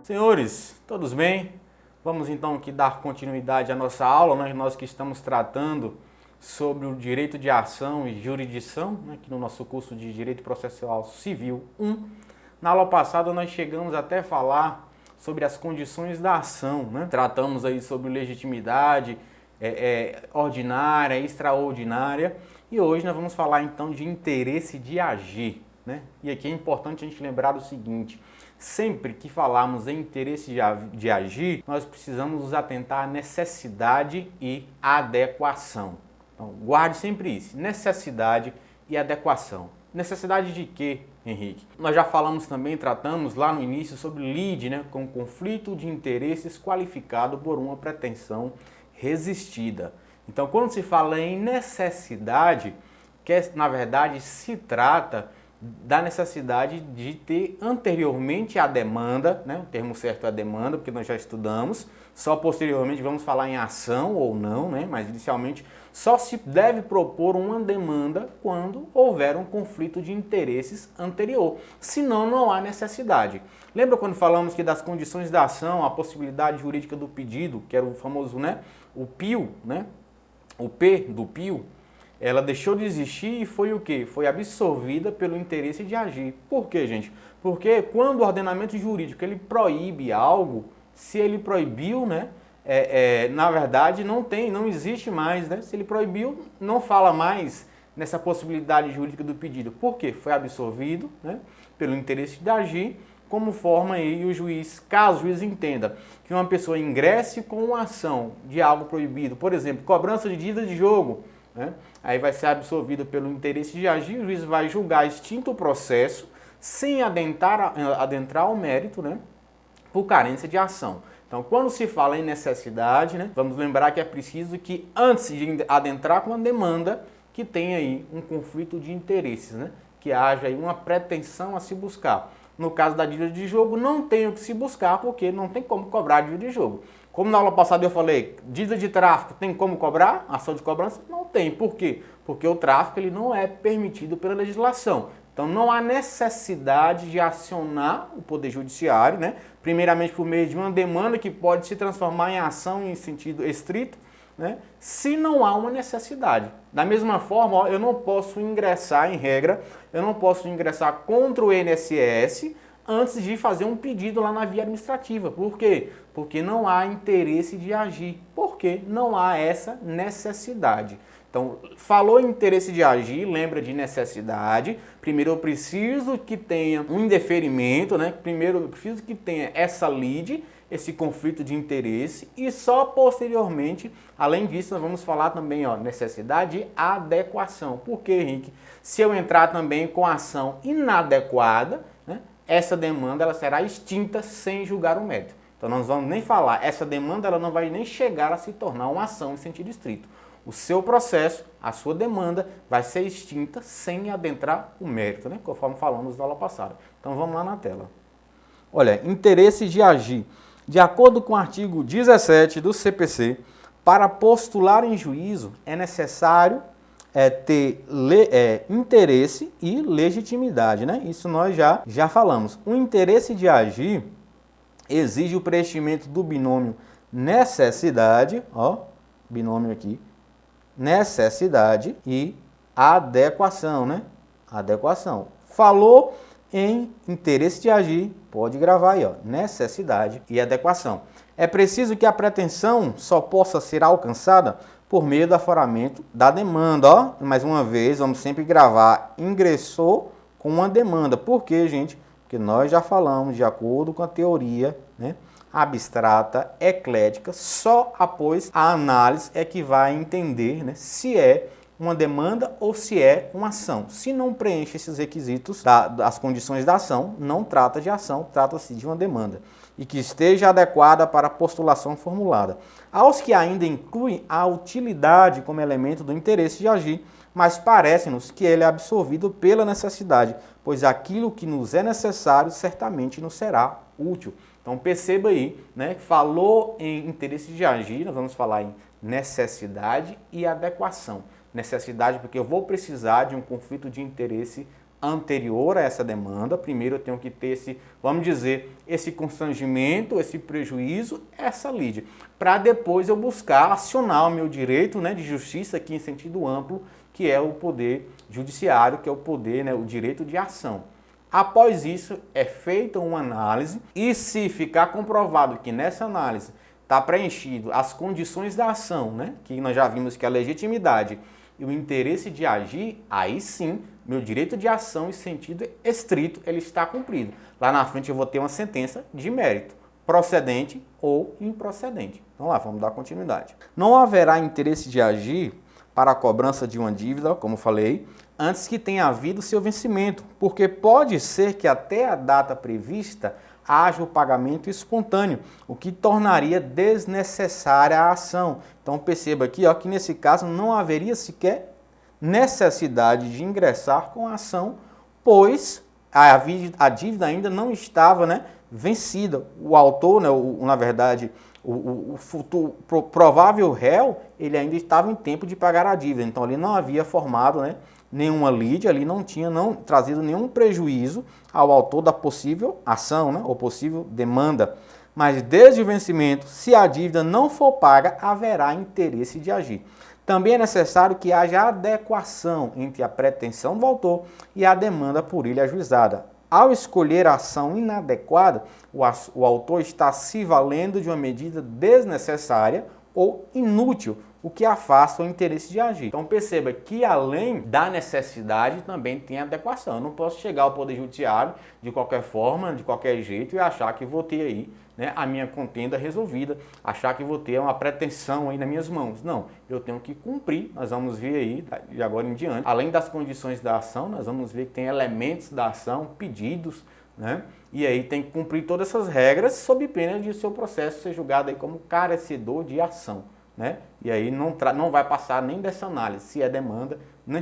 Senhores, todos bem? Vamos então aqui dar continuidade à nossa aula, né? Nós que estamos tratando sobre o direito de ação e jurisdição, né? Aqui no nosso curso de Direito Processual Civil 1. Na aula passada nós chegamos até a falar sobre as condições da ação, né? Tratamos aí sobre legitimidade ordinária, extraordinária, e hoje nós vamos falar então de interesse de agir, né? E aqui é importante a gente lembrar o seguinte: sempre que falarmos em interesse de agir, nós precisamos nos atentar à necessidade e adequação. Então, guarde sempre isso: necessidade e adequação. Necessidade de quê, Henrique? Nós já falamos também, tratamos lá no início sobre lide, né, com conflito de interesses qualificado por uma pretensão resistida. Então, quando se fala em necessidade, na verdade se trata da necessidade de ter anteriormente a demanda, né? O termo certo é a demanda, porque nós já estudamos, só posteriormente vamos falar em ação ou não, né? Mas inicialmente só se deve propor uma demanda quando houver um conflito de interesses anterior, senão não há necessidade. Lembra quando falamos que das condições da ação, a possibilidade jurídica do pedido, que era o famoso, né? O PIO, né? O P do PIO, ela deixou de existir e foi o quê? Foi absorvida pelo interesse de agir. Por quê, gente? Porque quando o ordenamento jurídico ele proíbe algo, se ele proibiu, né, na verdade não existe mais, né? Se ele proibiu, não fala mais nessa possibilidade jurídica do pedido. Por quê? Foi absorvido, né, pelo interesse de agir, como forma aí o juiz, caso o juiz entenda que uma pessoa ingresse com uma ação de algo proibido, por exemplo, cobrança de dívida de jogo, né? Aí vai ser absorvido pelo interesse de agir, o juiz vai julgar extinto o processo sem adentrar ao mérito, né, por carência de ação. Então, quando se fala em necessidade, né, vamos lembrar que é preciso que antes de adentrar com a demanda, que tenha aí um conflito de interesses, né, que haja aí uma pretensão a se buscar. No caso da dívida de jogo, não tem o que se buscar, porque não tem como cobrar a dívida de jogo. Como na aula passada eu falei, dívida de tráfico tem como cobrar? Ação de cobrança? Não tem. Por quê? Porque o tráfico ele não é permitido pela legislação. Então não há necessidade de acionar o Poder Judiciário, né? Primeiramente por meio de uma demanda que pode se transformar em ação em sentido estrito, né, se não há uma necessidade. Da mesma forma, ó, eu não posso ingressar, em regra, eu não posso ingressar contra o INSS antes de fazer um pedido lá na via administrativa. Por quê? Porque não há interesse de agir. Porque não há essa necessidade. Então, falou em interesse de agir, lembra de necessidade. Primeiro eu preciso que tenha um indeferimento, né? Primeiro eu preciso que tenha essa lide, esse conflito de interesse, e só posteriormente, além disso, nós vamos falar também, ó, necessidade de adequação. Por quê, Henrique? Se eu entrar também com ação inadequada, né, essa demanda ela será extinta sem julgar o mérito. Então nós vamos nem falar, essa demanda ela não vai nem chegar a se tornar uma ação em sentido estrito. O seu processo, a sua demanda vai ser extinta sem adentrar o mérito, né, conforme falamos na aula passada. Então vamos lá na tela. Olha, interesse de agir. De acordo com o artigo 17 do CPC, para postular em juízo é necessário ter interesse e legitimidade, né? Isso nós já falamos. O interesse de agir exige o preenchimento do binômio necessidade, ó, binômio aqui, necessidade e adequação, né? Adequação. Falou em interesse de agir, pode gravar aí, ó, necessidade e adequação. É preciso que a pretensão só possa ser alcançada por meio do aforamento da demanda, ó. Mais uma vez, vamos sempre gravar, ingressou com uma demanda. Por quê, gente? Porque nós já falamos, de acordo com a teoria, né, abstrata, eclética, só após a análise é que vai entender, né, se é uma demanda ou se é uma ação. Se não preenche esses requisitos das condições da ação, não trata de ação, trata-se de uma demanda. E que esteja adequada para a postulação formulada. Aos que ainda incluem a utilidade como elemento do interesse de agir, mas parece-nos que ele é absorvido pela necessidade, pois aquilo que nos é necessário certamente nos será útil. Então perceba aí, né? Falou em interesse de agir, nós vamos falar em necessidade e adequação. Necessidade porque eu vou precisar de um conflito de interesse anterior a essa demanda. Primeiro eu tenho que ter esse, vamos dizer, esse constrangimento, esse prejuízo, essa lide, para depois eu buscar acionar o meu direito, né, de justiça aqui em sentido amplo, que é o poder judiciário, que é o poder, né, o direito de ação. Após isso, é feita uma análise e se ficar comprovado que nessa análise está preenchido as condições da ação, né, que nós já vimos que a legitimidade e o interesse de agir, aí sim, meu direito de ação em sentido estrito, ele está cumprido. Lá na frente eu vou ter uma sentença de mérito, procedente ou improcedente. Então lá, vamos dar continuidade. Não haverá interesse de agir para a cobrança de uma dívida, como falei, antes que tenha havido seu vencimento, porque pode ser que até a data prevista haja o pagamento espontâneo, o que tornaria desnecessária a ação. Então perceba aqui, ó, que nesse caso não haveria sequer necessidade de ingressar com a ação, pois a dívida ainda não estava, né, vencida. O autor, né, na verdade, o futuro provável réu, ele ainda estava em tempo de pagar a dívida. Então ali não havia formado, né, nenhuma lide, ali não tinha trazido nenhum prejuízo ao autor da possível ação, né, ou possível demanda. Mas desde o vencimento, se a dívida não for paga, haverá interesse de agir. Também é necessário que haja adequação entre a pretensão do autor e a demanda por ele ajuizada. Ao escolher a ação inadequada, o autor está se valendo de uma medida desnecessária ou inútil, o que afasta o interesse de agir. Então perceba que além da necessidade também tem adequação. Eu não posso chegar ao Poder Judiciário de qualquer forma, de qualquer jeito e achar que vou ter aí, né, a minha contenda resolvida, achar que vou ter uma pretensão aí nas minhas mãos. Não, eu tenho que cumprir, nós vamos ver aí de agora em diante. Além das condições da ação, nós vamos ver que tem elementos da ação, pedidos, né? E aí tem que cumprir todas essas regras sob pena de seu processo ser julgado aí como carecedor de ação, né? E aí não vai passar nem dessa análise, se é demanda, na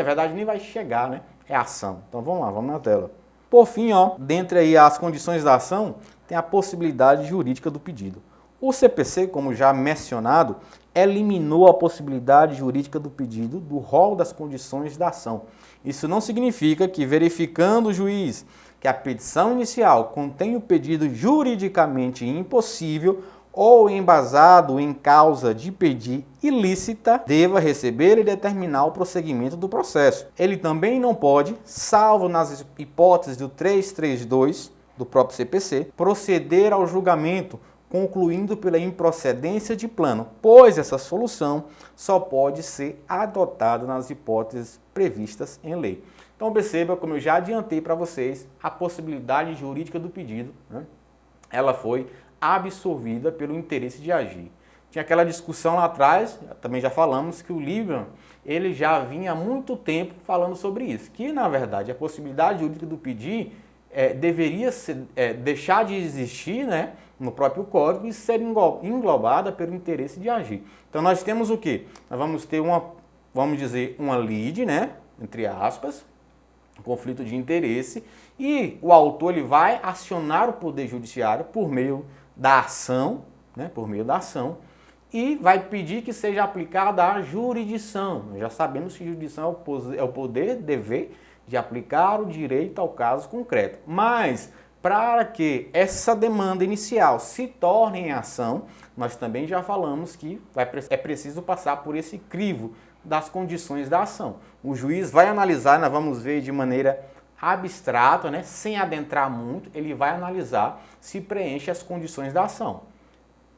verdade nem vai chegar, né? É ação. Então vamos lá, vamos na tela. Por fim, ó, dentre aí as condições da ação, tem a possibilidade jurídica do pedido. O CPC, como já mencionado, eliminou a possibilidade jurídica do pedido do rol das condições da ação. Isso não significa que, verificando o juiz que a petição inicial contém o pedido juridicamente impossível ou embasado em causa de pedir ilícita, deva receber e determinar o prosseguimento do processo. Ele também não pode, salvo nas hipóteses do 332 do próprio CPC, proceder ao julgamento, concluindo pela improcedência de plano, pois essa solução só pode ser adotada nas hipóteses previstas em lei. Então perceba, como eu já adiantei para vocês, a possibilidade jurídica do pedido, né, ela foi absorvida pelo interesse de agir. Tinha aquela discussão lá atrás, também já falamos, que o Lieberman, ele já vinha há muito tempo falando sobre isso, que na verdade a possibilidade jurídica do pedir deveria deixar de existir, né, no próprio código e ser englobada pelo interesse de agir. Então nós temos o quê? Nós vamos ter vamos dizer, uma lide, né, entre aspas, um conflito de interesse, e o autor ele vai acionar o Poder Judiciário por meio da ação, né, e vai pedir que seja aplicada a jurisdição. Nós já sabemos que jurisdição é o poder, dever de aplicar o direito ao caso concreto. Mas, para que essa demanda inicial se torne em ação, nós também já falamos que é preciso passar por esse crivo das condições da ação. O juiz vai analisar, nós vamos ver de maneira abstrata, né, sem adentrar muito, ele vai analisar se preenche as condições da ação.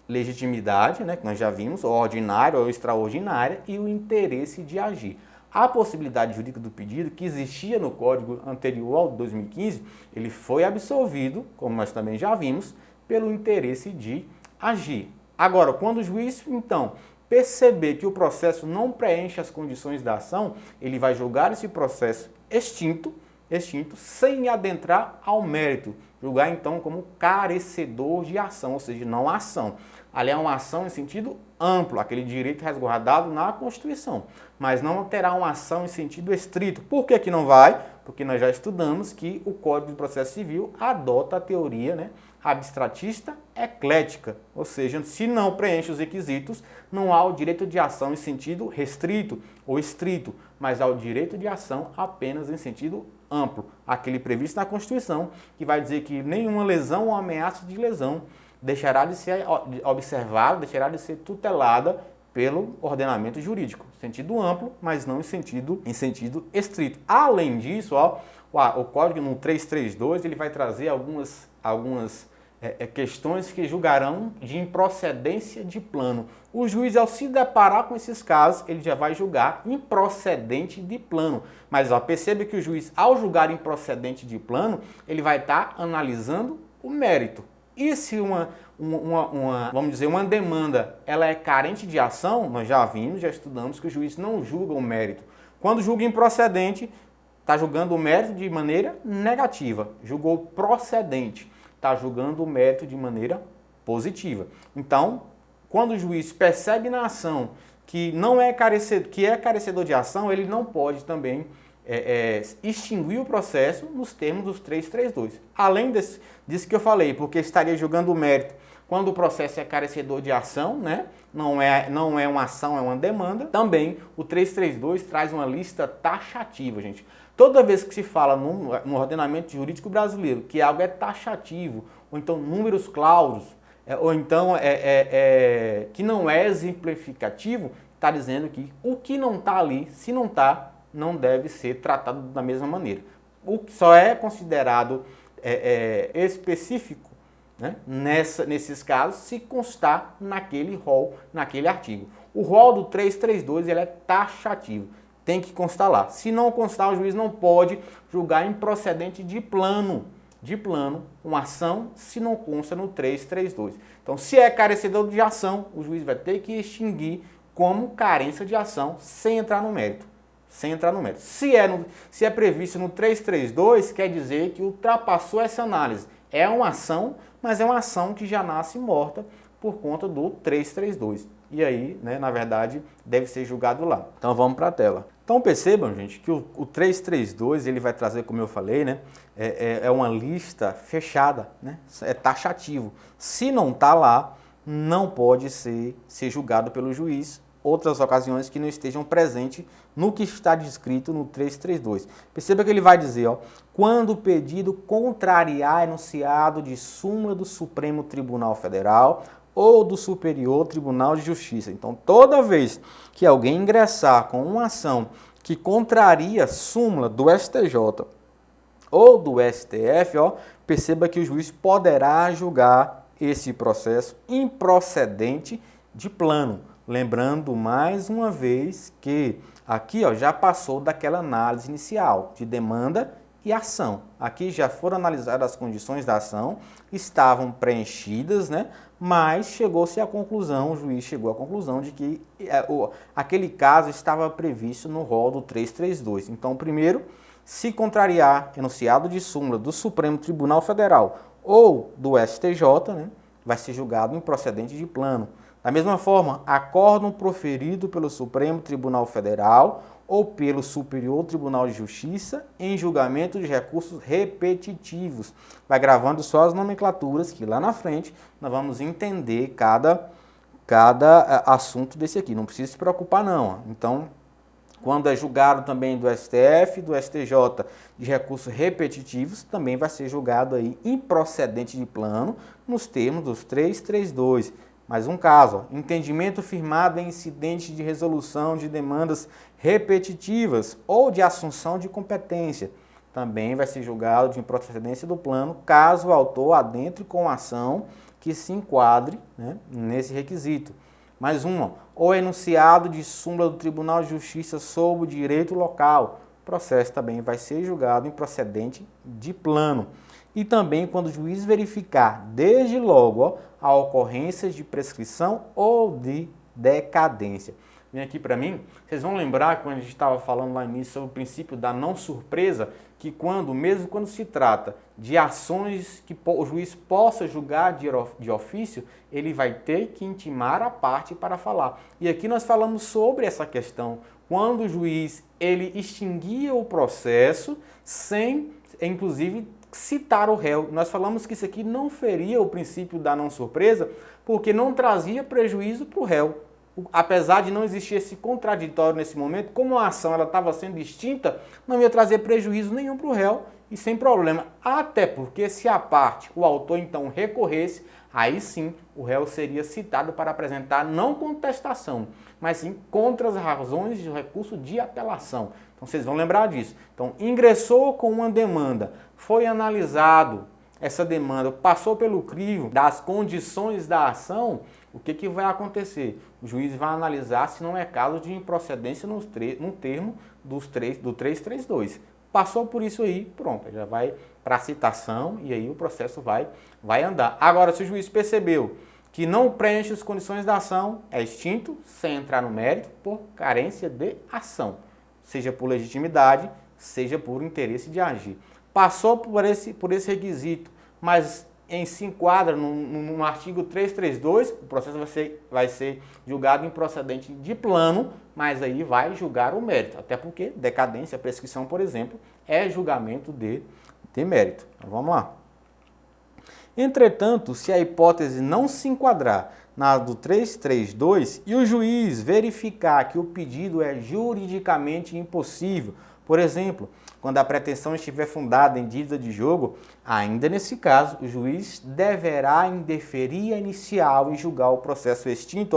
Legitimidade, né, que nós já vimos, ordinária ou extraordinária, e o interesse de agir. A possibilidade jurídica do pedido, que existia no Código anterior ao de 2015, ele foi absolvido, como nós também já vimos, pelo interesse de agir. Agora, quando o juiz, então, perceber que o processo não preenche as condições da ação, ele vai julgar esse processo extinto, sem adentrar ao mérito. Julgar, então, como carecedor de ação, ou seja, não ação. Ali é uma ação em sentido amplo, aquele direito resguardado na Constituição, mas não terá uma ação em sentido estrito. Por que que não vai? Porque nós já estudamos que o Código de Processo Civil adota a teoria, né, abstratista eclética, ou seja, se não preenche os requisitos, não há o direito de ação em sentido restrito ou estrito, mas há o direito de ação apenas em sentido amplo, aquele previsto na Constituição, que vai dizer que nenhuma lesão ou ameaça de lesão deixará de ser observada, deixará de ser tutelada pelo ordenamento jurídico. Sentido amplo, mas não em sentido estrito. Além disso, o Código no 332 ele vai trazer algumas questões que julgarão de improcedência de plano. O juiz, ao se deparar com esses casos, ele já vai julgar improcedente de plano. Mas perceba que o juiz, ao julgar improcedente de plano, ele vai estar analisando o mérito. E se vamos dizer, uma demanda ela é carente de ação, nós já estudamos que o juiz não julga o mérito. Quando julga improcedente, está julgando o mérito de maneira negativa. Julgou procedente, está julgando o mérito de maneira positiva. Então, quando o juiz percebe na ação que é carecedor de ação, ele não pode também extinguir o processo nos termos dos 332. Além disso que eu falei, porque estaria julgando o mérito quando o processo é carecedor de ação, né? Não é uma ação, é uma demanda. Também o 332 traz uma lista taxativa, gente. Toda vez que se fala no ordenamento jurídico brasileiro que algo é taxativo, ou então números clausos, ou então que não é exemplificativo, está dizendo que o que não está ali, se não está, não deve ser tratado da mesma maneira. O que só é considerado específico, né, nesses casos, se constar naquele rol, naquele artigo. O rol do 332 ele é taxativo, tem que constar lá. Se não constar, o juiz não pode julgar improcedente de plano, uma ação, se não consta no 332. Então, se é carecedor de ação, o juiz vai ter que extinguir como carência de ação, sem entrar no mérito. Se é previsto no 332, quer dizer que ultrapassou essa análise. É uma ação, mas é uma ação que já nasce morta por conta do 332. E aí, né, na verdade, deve ser julgado lá. Então vamos para a tela. Então percebam, gente, que o 332 ele vai trazer, como eu falei, né, é uma lista fechada, né, é taxativo. Se não está lá, não pode ser julgado pelo juiz. Outras ocasiões que não estejam presentes no que está descrito no 332. Perceba que ele vai dizer, quando o pedido contrariar enunciado de súmula do Supremo Tribunal Federal ou do Superior Tribunal de Justiça. Então, toda vez que alguém ingressar com uma ação que contraria súmula do STJ ou do STF, perceba que o juiz poderá julgar esse processo improcedente de plano. Lembrando mais uma vez que aqui já passou daquela análise inicial de demanda e ação. Aqui já foram analisadas as condições da ação, estavam preenchidas, né? Mas chegou-se à conclusão, o juiz chegou à conclusão de que aquele caso estava previsto no rol do 332. Então, primeiro, se contrariar enunciado de súmula do Supremo Tribunal Federal ou do STJ, né, vai ser julgado improcedente de plano. Da mesma forma, acórdão proferido pelo Supremo Tribunal Federal ou pelo Superior Tribunal de Justiça em julgamento de recursos repetitivos. Vai gravando só as nomenclaturas que lá na frente nós vamos entender cada assunto desse aqui. Não precisa se preocupar não. Então, quando é julgado também do STF, do STJ de recursos repetitivos, também vai ser julgado aí improcedente de plano nos termos dos 332. Mais um caso, entendimento firmado em incidente de resolução de demandas repetitivas ou de assunção de competência. Também vai ser julgado de improcedência do plano, caso o autor adentre com ação que se enquadre, né, nesse requisito. Mais uma, ou enunciado de súmula do Tribunal de Justiça sob o direito local. O processo também vai ser julgado improcedente de plano. E também quando o juiz verificar, desde logo, a ocorrência de prescrição ou de decadência. Vem aqui para mim, vocês vão lembrar quando a gente estava falando lá no início sobre o princípio da não surpresa, que mesmo quando se trata de ações que o juiz possa julgar de ofício, ele vai ter que intimar a parte para falar. E aqui nós falamos sobre essa questão, quando o juiz ele extinguia o processo sem, inclusive, citar o réu. Nós falamos que isso aqui não feria o princípio da não surpresa, porque não trazia prejuízo para o réu. apesar de não existir esse contraditório nesse momento, como a ação estava sendo extinta, não ia trazer prejuízo nenhum para o réu e sem problema. Até porque se a parte, o autor então recorresse, aí sim o réu seria citado para apresentar não contestação, mas sim contra as razões do recurso de apelação. Então vocês vão lembrar disso. Então ingressou com uma demanda, foi analisado essa demanda, passou pelo crivo das condições da ação, o que vai acontecer? O juiz vai analisar se não é caso de improcedência no termo do 332. Passou por isso aí, pronto, já vai para a citação e aí o processo vai andar. Agora, se o juiz percebeu que não preenche as condições da ação, é extinto, sem entrar no mérito, por carência de ação, seja por legitimidade, seja por interesse de agir. Passou por esse requisito, mas se enquadra no artigo 332, o processo vai ser julgado improcedente de plano, mas aí vai julgar o mérito, até porque decadência, prescrição, por exemplo, é julgamento de mérito. Então, vamos lá. Entretanto, se a hipótese não se enquadrar na do 332 e o juiz verificar que o pedido é juridicamente impossível, por exemplo, quando a pretensão estiver fundada em dívida de jogo, ainda nesse caso, o juiz deverá indeferir a inicial e julgar o processo extinto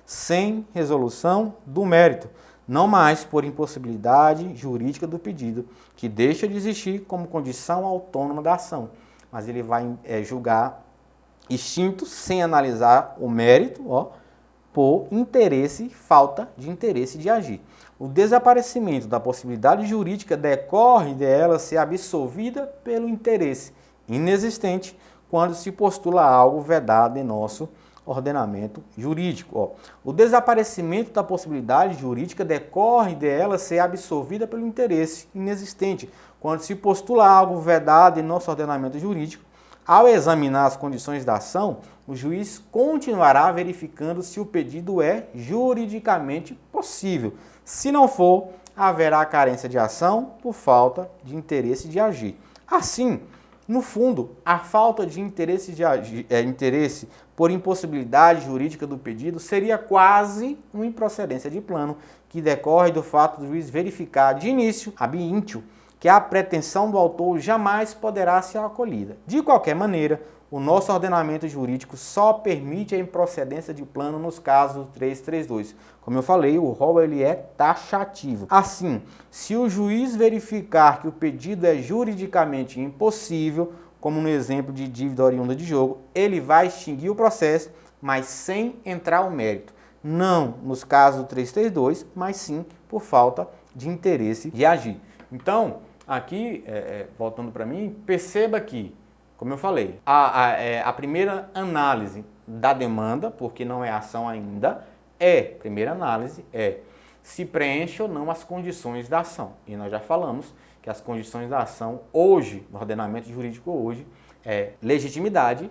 sem resolução do mérito, não mais por impossibilidade jurídica do pedido, que deixa de existir como condição autônoma da ação, mas ele vai julgar extinto sem analisar o mérito, por interesse, falta de interesse de agir. O desaparecimento da possibilidade jurídica decorre dela ser absolvida pelo interesse inexistente quando se postula algo vedado em nosso ordenamento jurídico. O desaparecimento da possibilidade jurídica decorre dela ser absolvida pelo interesse inexistente quando se postula algo vedado em nosso ordenamento jurídico. Ao examinar as condições da ação, o juiz continuará verificando se o pedido é juridicamente possível. Se não for, haverá carência de ação por falta de interesse de agir. Assim, no fundo, a falta de interesse interesse por impossibilidade jurídica do pedido seria quase uma improcedência de plano, que decorre do fato do juiz verificar de início, ab initio, que a pretensão do autor jamais poderá ser acolhida. De qualquer maneira, o nosso ordenamento jurídico só permite a improcedência de plano nos casos do 332. Como eu falei, o rol ele é taxativo. Assim, se o juiz verificar que o pedido é juridicamente impossível, como no exemplo de dívida oriunda de jogo, ele vai extinguir o processo, mas sem entrar ao mérito. Não nos casos do 332, mas sim por falta de interesse de agir. Então, aqui, voltando para mim, perceba que, como eu falei, a primeira análise da demanda, porque não é ação ainda, primeira análise é se preenche ou não as condições da ação. E nós já falamos que as condições da ação hoje, no ordenamento jurídico hoje, é legitimidade,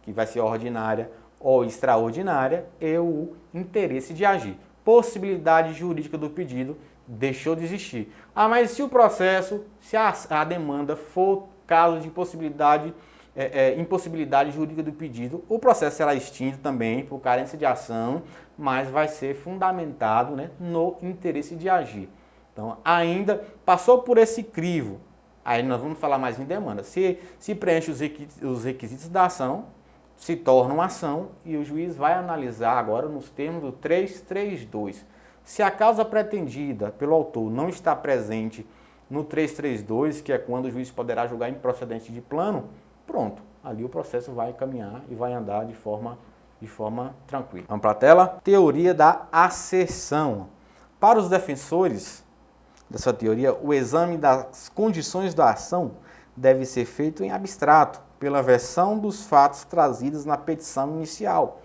que vai ser ordinária ou extraordinária, e o interesse de agir. Possibilidade jurídica do pedido deixou de existir. Mas se o processo, se a demanda for caso de impossibilidade jurídica do pedido, o processo será extinto também por carência de ação, mas vai ser fundamentado, no interesse de agir. Então, ainda passou por esse crivo, aí nós vamos falar mais em demanda. Se preenche os requisitos da ação, se torna uma ação e o juiz vai analisar agora nos termos do 332. Se a causa pretendida pelo autor não está presente no 332, que é quando o juiz poderá julgar improcedente de plano, pronto, ali o processo vai caminhar e vai andar de forma tranquila. Vamos para a tela? Teoria da asserção. Para os defensores dessa teoria, o exame das condições da ação deve ser feito em abstrato, pela versão dos fatos trazidos na petição inicial.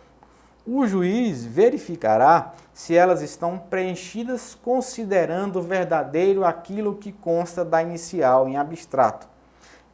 O juiz verificará se elas estão preenchidas considerando verdadeiro aquilo que consta da inicial em abstrato.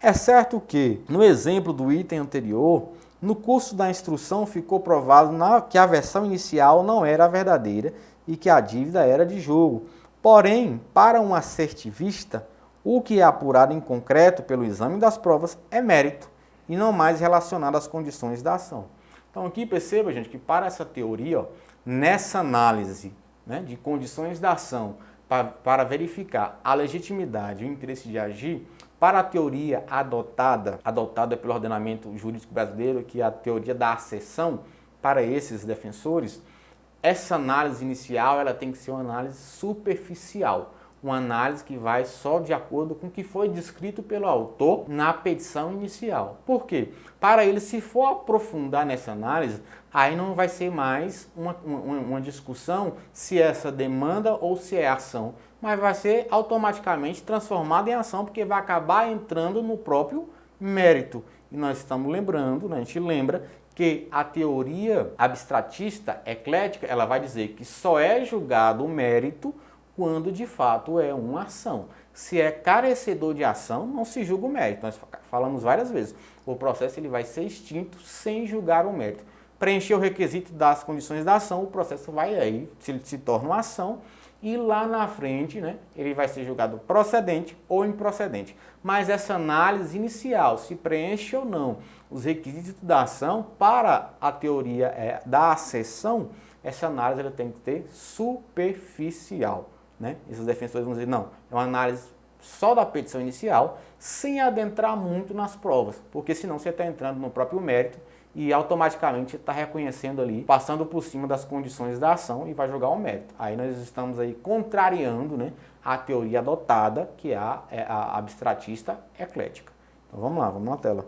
É certo que, no exemplo do item anterior, no curso da instrução ficou provado que a versão inicial não era a verdadeira e que a dívida era de jogo. Porém, para um assertivista, o que é apurado em concreto pelo exame das provas é mérito e não mais relacionado às condições da ação. Então aqui perceba, gente, que para essa teoria, nessa análise, né, de condições da ação para verificar a legitimidade e o interesse de agir, para a teoria adotada pelo ordenamento jurídico brasileiro, que é a teoria da acessão, para esses defensores, essa análise inicial ela tem que ser uma análise superficial, uma análise que vai só de acordo com o que foi descrito pelo autor na petição inicial. Por quê? Para ele, se for aprofundar nessa análise, aí não vai ser mais uma discussão se é essa demanda ou se é ação, mas vai ser automaticamente transformada em ação, porque vai acabar entrando no próprio mérito. E nós estamos lembrando, né, a gente lembra que a teoria abstratista eclética, ela vai dizer que só é julgado o mérito quando de fato é uma ação. Se é carecedor de ação, não se julga o mérito. Nós falamos várias vezes. O processo ele vai ser extinto sem julgar o mérito. Preencher o requisito das condições da ação, o processo vai aí, se torna uma ação, e lá na frente, né, ele vai ser julgado procedente ou improcedente. Mas essa análise inicial, se preenche ou não os requisitos da ação, para a teoria da acessão, essa análise ela tem que ter superficial. Né? Esses defensores vão dizer, não, é uma análise só da petição inicial, sem adentrar muito nas provas, porque senão você está entrando no próprio mérito e automaticamente está reconhecendo ali, passando por cima das condições da ação e vai julgar o mérito. Aí nós estamos aí contrariando, né, a teoria adotada, que é a abstratista eclética. Então vamos lá, vamos na tela.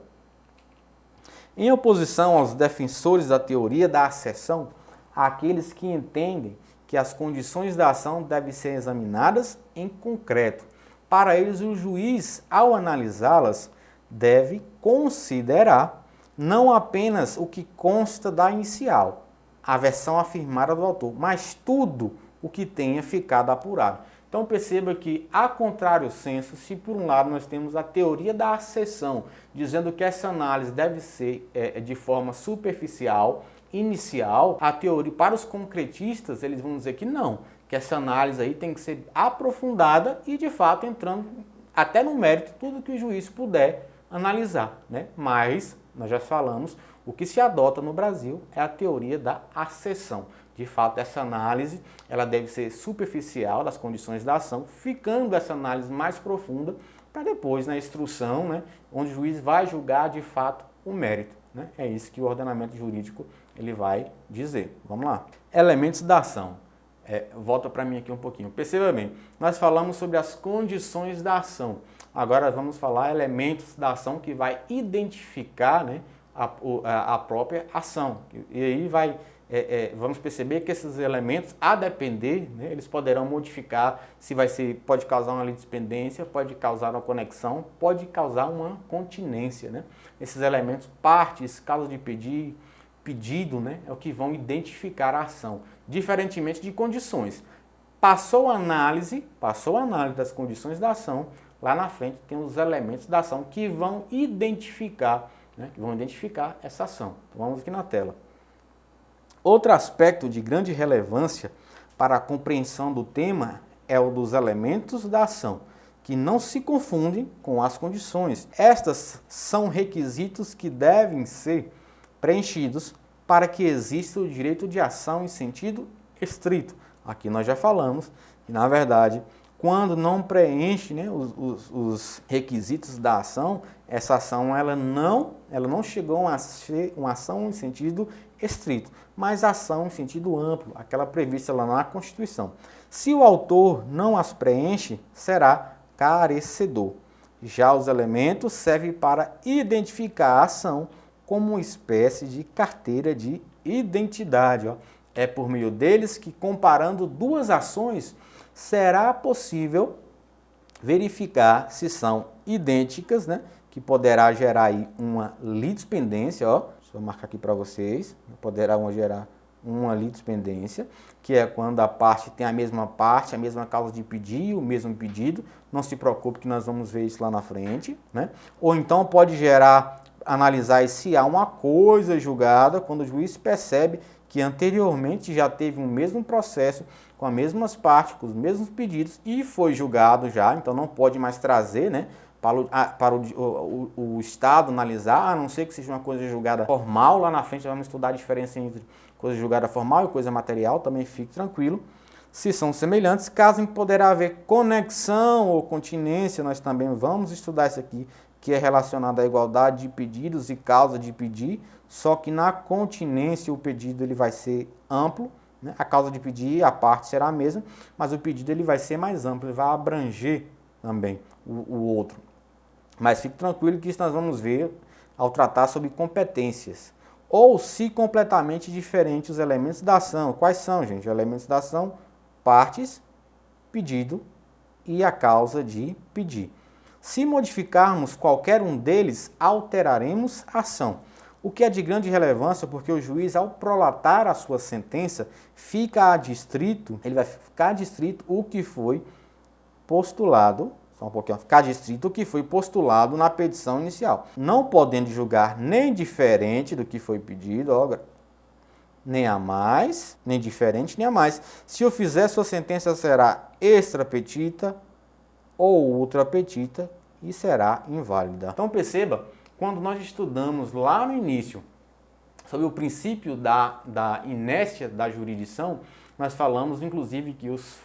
Em oposição aos defensores da teoria da acessão, aqueles que entendem que as condições da ação devem ser examinadas em concreto. Para eles, o juiz, ao analisá-las, deve considerar não apenas o que consta da inicial, a versão afirmada do autor, mas tudo o que tenha ficado apurado. Então perceba que, a contrário senso, se por um lado nós temos a teoria da acessão, dizendo que essa análise deve ser de forma superficial, inicial, a teoria para os concretistas, eles vão dizer que não, que essa análise aí tem que ser aprofundada e de fato entrando até no mérito tudo que o juiz puder analisar, né? Mas nós já falamos, o que se adota no Brasil é a teoria da acessão. De fato, essa análise ela deve ser superficial das condições da ação, ficando essa análise mais profunda para depois, na instrução, né, onde o juiz vai julgar de fato o mérito. Né? É isso que o ordenamento jurídico ele vai dizer. Vamos lá. Elementos da ação. Volta para mim aqui um pouquinho. Perceba bem, nós falamos sobre as condições da ação. Agora vamos falar elementos da ação que vai identificar, né, a própria ação. E aí vamos perceber que esses elementos, a depender, né, eles poderão modificar se pode causar uma litispendência, pode causar uma conexão, pode causar uma continência. Né? Esses elementos, partes, caso de pedido, né, é o que vão identificar a ação, diferentemente de condições. Passou a análise das condições da ação, lá na frente tem os elementos da ação que vão identificar, né, essa ação. Então, vamos aqui na tela. Outro aspecto de grande relevância para a compreensão do tema é o dos elementos da ação, que não se confundem com as condições. Estas são requisitos que devem ser preenchidos para que exista o direito de ação em sentido estrito. Aqui nós já falamos que, na verdade, quando não preenche, né, os requisitos da ação, essa ação ela não chegou a ser uma ação em sentido estrito, mas ação em sentido amplo, aquela prevista lá na Constituição. Se o autor não as preenche, será carecedor. Já os elementos servem para identificar a ação como uma espécie de carteira de identidade. Ó. É por meio deles que, comparando duas ações, será possível verificar se são idênticas, né? Que poderá gerar aí uma litispendência, ó. Deixa eu marcar aqui para vocês. Poderá gerar uma litispendência, que é quando a parte tem a mesma parte, a mesma causa de pedir, o mesmo pedido. Não se preocupe que nós vamos ver isso lá na frente, né? Ou então pode analisar se há uma coisa julgada quando o juiz percebe que anteriormente já teve o mesmo processo, com as mesmas partes, com os mesmos pedidos e foi julgado já, então não pode mais trazer, né, para o Estado analisar, a não ser que seja uma coisa julgada formal. Lá na frente vamos estudar a diferença entre coisa julgada formal e coisa material, também fique tranquilo. Se são semelhantes, caso poderá haver conexão ou continência, nós também vamos estudar isso aqui, que é relacionado à igualdade de pedidos e causa de pedir, só que na continência o pedido ele vai ser amplo, né? A causa de pedir, a parte será a mesma, mas o pedido ele vai ser mais amplo, ele vai abranger também o outro. Mas fique tranquilo que isso nós vamos ver ao tratar sobre competências. Ou se completamente diferentes os elementos da ação. Quais são, gente? Os elementos da ação, partes, pedido e a causa de pedir. Se modificarmos qualquer um deles, alteraremos a ação. O que é de grande relevância, porque o juiz, ao prolatar a sua sentença, ele vai ficar adstrito o que foi postulado, só um pouquinho, ficar adstrito o que foi postulado na petição inicial, não podendo julgar nem diferente do que foi pedido, nem a mais, nem diferente, nem a mais. Se o fizer, sua sentença será extra petita ou ultra petita e será inválida. Então perceba, quando nós estudamos lá no início sobre o princípio da inércia da jurisdição, nós falamos inclusive que os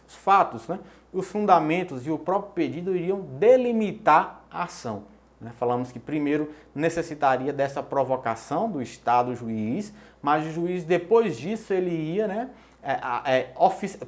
fatos, né, os fundamentos e o próprio pedido iriam delimitar a ação. Falamos que primeiro necessitaria dessa provocação do Estado juiz, mas o juiz depois disso ele ia,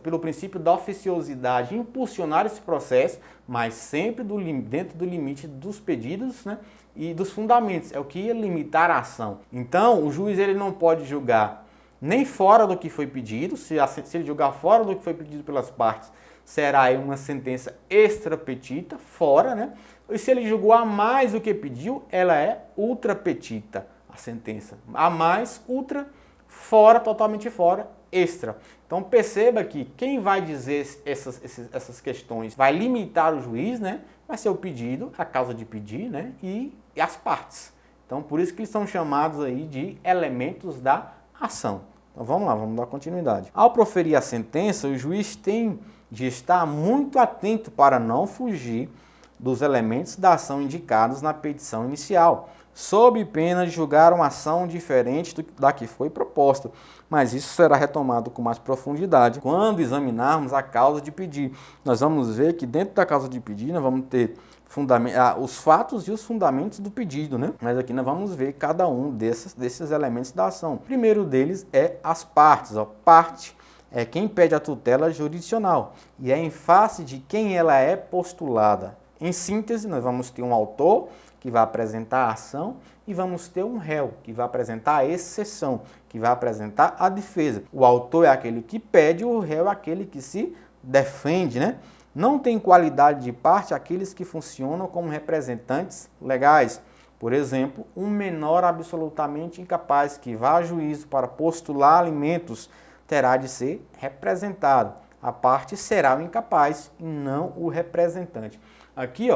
pelo princípio da oficiosidade, impulsionar esse processo, mas sempre dentro do limite dos pedidos, né, e dos fundamentos, é o que ia limitar a ação. Então o juiz ele não pode julgar nem fora do que foi pedido, se ele julgar fora do que foi pedido pelas partes, será aí uma sentença extra petita, fora, né? E se ele julgou a mais do que pediu, ela é ultra petita, a sentença. A mais, ultra, fora, totalmente fora, extra. Então perceba que quem vai dizer essas questões, vai limitar o juiz, né? Vai ser o pedido, a causa de pedir, né? E as partes. Então por isso que eles são chamados aí de elementos da ação. Então vamos lá, vamos dar continuidade. Ao proferir a sentença, o juiz tem de estar muito atento para não fugir dos elementos da ação indicados na petição inicial, sob pena de julgar uma ação diferente da que foi proposta. Mas isso será retomado com mais profundidade quando examinarmos a causa de pedir. Nós vamos ver que dentro da causa de pedir nós vamos ter os fatos e os fundamentos do pedido, né? Mas aqui nós vamos ver cada um desses elementos da ação. O primeiro deles é as partes. Parte é quem pede a tutela jurisdicional e é em face de quem ela é postulada. Em síntese, nós vamos ter um autor que vai apresentar a ação e vamos ter um réu que vai apresentar a exceção, que vai apresentar a defesa. O autor é aquele que pede, o réu é aquele que se defende, né? Não tem qualidade de parte aqueles que funcionam como representantes legais. Por exemplo, um menor absolutamente incapaz que vá a juízo para postular alimentos terá de ser representado. A parte será o incapaz e não o representante. Aqui,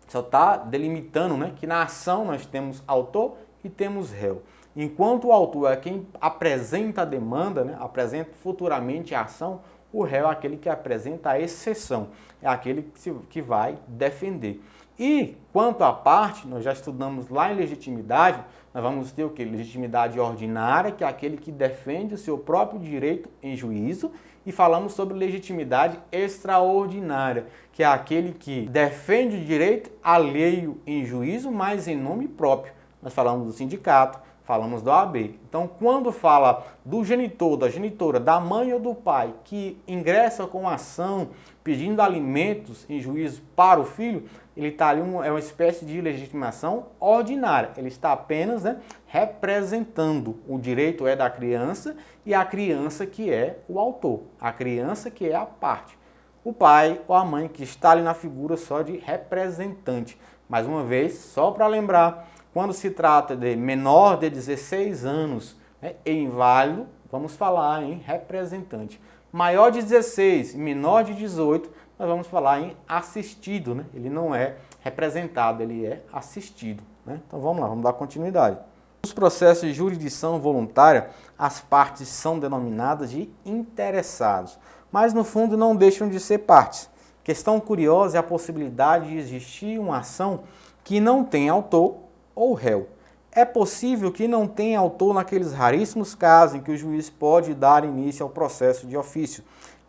só está delimitando, né, que na ação nós temos autor e temos réu. Enquanto o autor é quem apresenta a demanda, né, apresenta futuramente a ação, o réu é aquele que apresenta a exceção, é aquele que vai defender. E quanto à parte, nós já estudamos lá em legitimidade, nós vamos ter o que? Legitimidade ordinária, que é aquele que defende o seu próprio direito em juízo, e falamos sobre legitimidade extraordinária, que é aquele que defende o direito alheio em juízo, mas em nome próprio. Nós falamos do sindicato, falamos da OAB. Então, quando fala do genitor, da genitora, da mãe ou do pai que ingressa com ação pedindo alimentos em juízo para o filho, ele está ali, é uma espécie de legitimação ordinária. Ele está apenas, né, representando. O direito é da criança e a criança que é o autor, a criança que é a parte. O pai ou a mãe que está ali na figura só de representante. Mais uma vez, só para lembrar, quando se trata de menor de 16 anos, né, inválido, vamos falar em representante. Maior de 16, menor de 18, nós vamos falar em assistido, né? Ele não é representado, ele é assistido, né? Então vamos lá, vamos dar continuidade. Nos processos de jurisdição voluntária, as partes são denominadas de interessados, mas no fundo não deixam de ser partes. Questão curiosa é a possibilidade de existir uma ação que não tem autor ou réu. É possível que não tenha autor naqueles raríssimos casos em que o juiz pode dar início ao processo de ofício.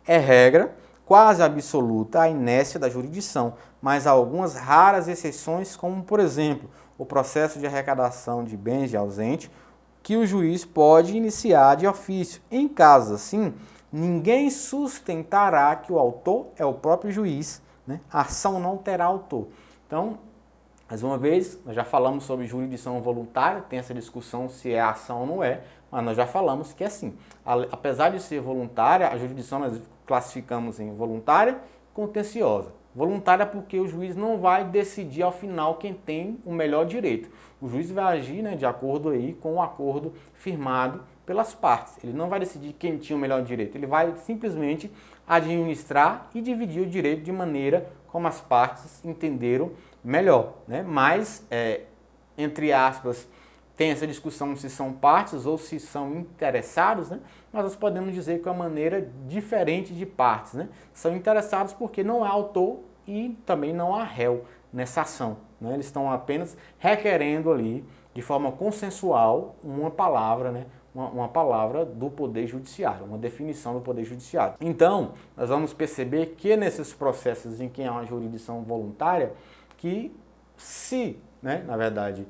É regra quase absoluta a inércia da jurisdição, mas há algumas raras exceções, como, por exemplo, o processo de arrecadação de bens de ausente, que o juiz pode iniciar de ofício. Em casos assim, ninguém sustentará que o autor é o próprio juiz, né? A ação não terá autor. Então, mais uma vez, nós já falamos sobre jurisdição voluntária, tem essa discussão se é ação ou não é, mas nós já falamos que é sim. Apesar de ser voluntária, a jurisdição nós classificamos em voluntária e contenciosa. Voluntária porque o juiz não vai decidir ao final quem tem o melhor direito. O juiz vai agir, né, de acordo aí com o acordo firmado pelas partes. Ele não vai decidir quem tinha o melhor direito, ele vai simplesmente administrar e dividir o direito de maneira como as partes entenderam melhor, né? Mas, entre aspas, tem essa discussão se são partes ou se são interessados, né? Mas nós podemos dizer que é uma maneira diferente de partes, né? São interessados porque não há autor e também não há réu nessa ação, né? Eles estão apenas requerendo ali, de forma consensual, uma palavra, né? Uma palavra do Poder Judiciário, uma definição do Poder Judiciário. Então, nós vamos perceber que nesses processos em que há uma jurisdição voluntária, que se, né, na verdade,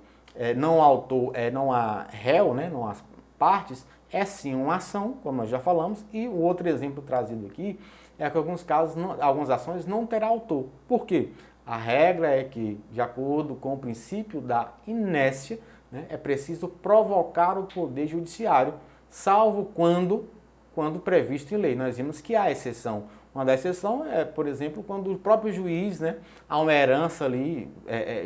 não há autor, não há réu, né, não há partes, é sim uma ação, como nós já falamos, e o outro exemplo trazido aqui é que em alguns casos, algumas ações não terá autor. Por quê? A regra é que, de acordo com o princípio da inércia, né, é preciso provocar o Poder Judiciário, salvo quando previsto em lei. Nós vimos que há exceção. Uma da exceção é, por exemplo, quando o próprio juiz, né, há uma herança ali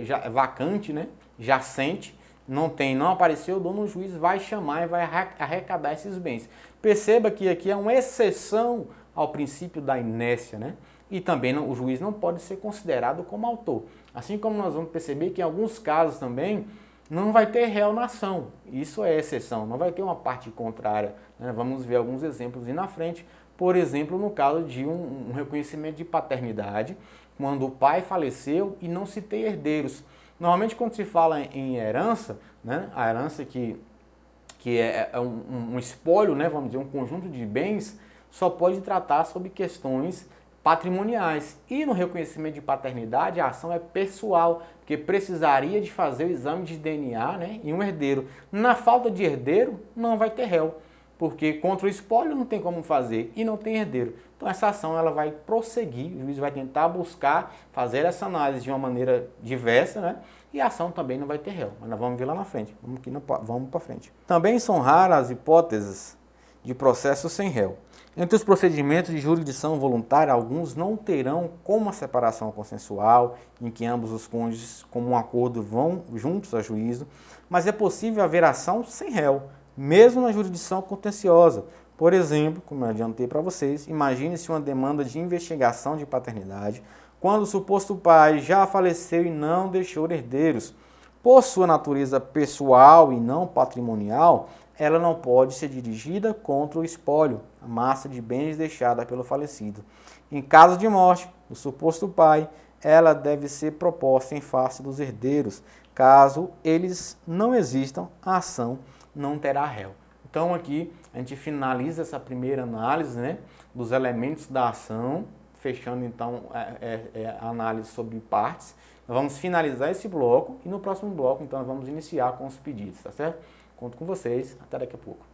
já vacante, né, jacente, não apareceu, o dono do juiz vai chamar e vai arrecadar esses bens. Perceba que aqui é uma exceção ao princípio da inércia, né? E também o juiz não pode ser considerado como autor. Assim como nós vamos perceber que em alguns casos também não vai ter réu na ação. Isso é exceção, não vai ter uma parte contrária, né? Vamos ver alguns exemplos aí na frente. Por exemplo, no caso de um reconhecimento de paternidade, quando o pai faleceu e não se tem herdeiros. Normalmente, quando se fala em herança, né, a herança que é um espólio, né, vamos dizer, um conjunto de bens, só pode tratar sobre questões patrimoniais. E no reconhecimento de paternidade, a ação é pessoal, porque precisaria de fazer o exame de DNA, né, em um herdeiro. Na falta de herdeiro, não vai ter réu, porque contra o espólio não tem como fazer e não tem herdeiro. Então essa ação ela vai prosseguir, o juiz vai tentar buscar fazer essa análise de uma maneira diversa, né? E a ação também não vai ter réu, mas nós vamos ver lá na frente, vamos para frente. Também são raras as hipóteses de processo sem réu. Entre os procedimentos de jurisdição voluntária, alguns não terão como a separação consensual, em que ambos os cônjuges, como um acordo, vão juntos a juízo, mas é possível haver ação sem réu, mesmo na jurisdição contenciosa. Por exemplo, como eu adiantei para vocês, imagine-se uma demanda de investigação de paternidade, quando o suposto pai já faleceu e não deixou herdeiros. Por sua natureza pessoal e não patrimonial, ela não pode ser dirigida contra o espólio, a massa de bens deixada pelo falecido. Em caso de morte do suposto pai, ela deve ser proposta em face dos herdeiros. Caso eles não existam, a ação não terá réu. Então aqui a gente finaliza essa primeira análise, né, dos elementos da ação, fechando então a análise sobre partes. Nós vamos finalizar esse bloco e no próximo bloco então nós vamos iniciar com os pedidos, tá certo? Conto com vocês, até daqui a pouco.